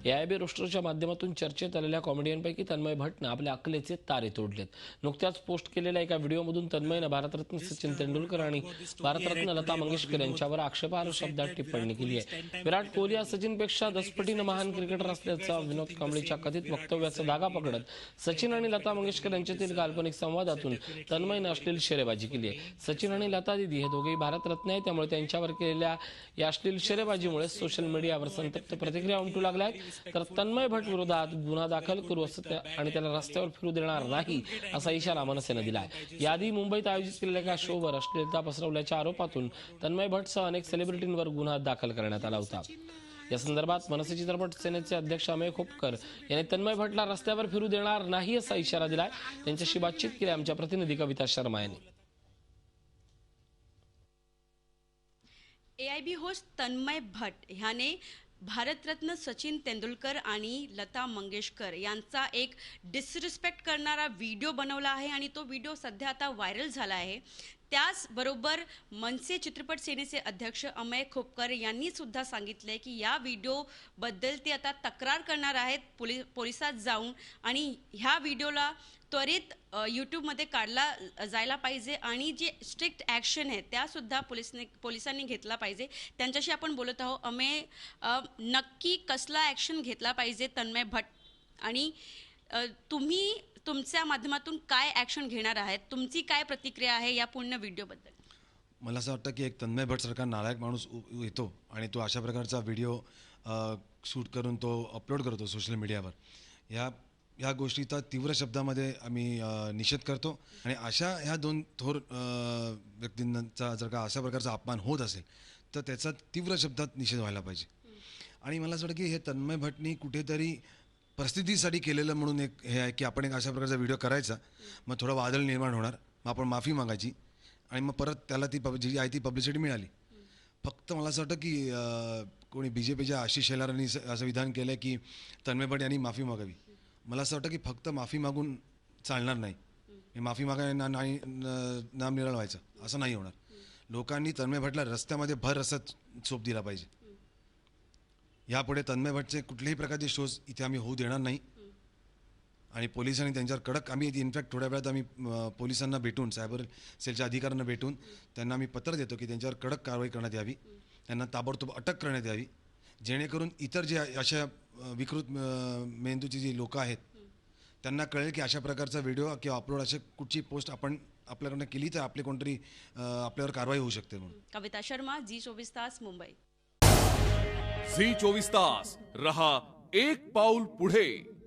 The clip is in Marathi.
AIB रोस्टरच्या माध्यमातून चर्चेत आलेल्या कॉमेडियनपैकी तन्मय भट्टनं आपल्या अकलेचे तारे तोडलेत. नुकत्याच पोस्ट केलेल्या एका व्हिडिओमधून तन्मयनं भारतरत्न सचिन तेंडुलकर आणि भारतरत्न लता मंगेशकर यांच्यावर आक्षेपार्ह शब्दात टिप्पणी केली आहे. विराट कोहली हा सचिनपेक्षा 10 पटीनं महान क्रिकेटर असल्याचा विनोद कांबळीच्या कथित वक्तव्याचा धागा पकडत सचिन आणि लता मंगेशकर यांच्यातील काल्पनिक संवादातून तन्मयनं अश्लील शेरेबाजी केली आहे. सचिन आणि लता दीदी हे दोघेही भारतरत्न आहेत, त्यामुळे त्यांच्यावर केलेल्या या अश्लील शेरेबाजीमुळे सोशल मीडियावर संतप्त प्रतिक्रिया उमटू लागल्या आहेत. तर तन्मय भट्ट विरोधात गुन्हा दाखल करू आणि त्याला रस्त्यावर फिरू देणार नाही असा इशारा मनसेनं दिला आहे. याआधी मुंबईत आयोजित केलेल्या एका शोवर अश्लीलता पसरवल्याच्या आरोपातून तन्मय भट्टसह अनेक सेलिब्रिटींवर गुन्हा दाखल करण्यात आला होता. या संदर्भात मनसे चित्रपट सेनेचे अध्यक्ष अमेय खोपकर यांनी तन्मय भट्टला रस्त्यावर फिरू देणार नाही असा इशारा दिलाय. त्यांच्याशी बातचीत केली आमच्या प्रतिनिधी कविता शर्मा यांनी. AIB होस्ट तन्मय भट्ट ह्याने भारतरत्न सचिन तेंडुलकर आणि लता मंगेशकर यांचा एक डिसरिस्पेक्ट करणारा व्हिडिओ बनवला आहे आणि तो व्हिडिओ सध्या आता व्हायरल झाला आहे. त्याचबरोबर मनसे चित्रपट सेनेचे अध्यक्ष अमेय खोपकर यांनी सुद्धा सांगितले की या व्हिडिओबद्दल ते आता तक्रार करणार आहेत पोलिसात जाऊन आणि ह्या व्हिडिओला त्वरित यूट्यूबमध्ये काढला जायला पाहिजे आणि जी स्ट्रिक्ट ॲक्शन आहे त्यासुद्धा पोलिसांनी घेतला पाहिजे. त्यांच्याशी आपण बोलत आहोत. अमेय, नक्की कसला ॲक्शन घेतला पाहिजे तन्मय भट्ट आणि तुम्ही तुमच्या माध्यमातून काय ॲक्शन घेणार आहेत? तुमची काय प्रतिक्रिया आहे या पूर्ण व्हिडिओबद्दल? मला असं वाटतं की एक तन्मय भट्ट सारखा नालायक माणूस येतो आणि तो अशा प्रकारचा व्हिडिओ शूट करून तो अपलोड करतो सोशल मीडियावर. ह्या गोष्टीचा तीव्र शब्दामध्ये आम्ही निषेध करतो आणि अशा ह्या दोन थोर व्यक्तींचा जर का अशा प्रकारचा अपमान होत असेल तर त्याचा तीव्र शब्दात निषेध व्हायला पाहिजे. आणि मला असं वाटतं की हे तन्मय भट्टनी कुठेतरी परिस्थितीसाठी केलेलं म्हणून एक हे आहे की आपण एक अशा प्रकारचा व्हिडिओ करायचा, मग थोडं वादळ निर्माण होणार, मग आपण माफी मागायची आणि मग परत त्याला ती जी आहे ती पब्लिसिटी मिळाली. फक्त मला असं वाटतं की कोणी BJPच्या आशिष शेलारांनी असं विधान केलं की तन्मय भट्ट यांनी माफी मागावी. मला असं वाटतं की फक्त माफी मागून चालणार नाही. माफी मागायला नाम निराळ व्हायचं असं नाही होणार. लोकांनी तन्मय भट्टला रस्त्यामध्ये भर रस्त्यात चोप दिला पाहिजे. यापुढे तन्मय भट्टचे कुठल्याही प्रकारचे शोज इथे आम्ही होऊ देणार नाही आणि पोलिसांनी त्यांच्यावर कडक आम्ही इनफॅक्ट थोड्या वेळात आम्ही पोलिसांना भेटून सायबर सेलच्या अधिकाऱ्यांना भेटून त्यांना आम्ही पत्र देतो की त्यांच्यावर कडक कारवाई करण्यात यावी, त्यांना ताबडतोब अटक करण्यात यावी, जेणेकरून इतर जे अशा विकृत मेंदूची जी लोकं आहेत त्यांना कळेल की अशा प्रकारचा व्हिडिओ किंवा अपलोड अशी कुठची पोस्ट आपण आपल्याकडनं केली तर आपले कोणतरी आपल्यावर कारवाई होऊ शकते. म्हणून कविता शर्मा, Zee24 तास, मुंबई. Zee24 तास रहा एक पाऊल पुढे.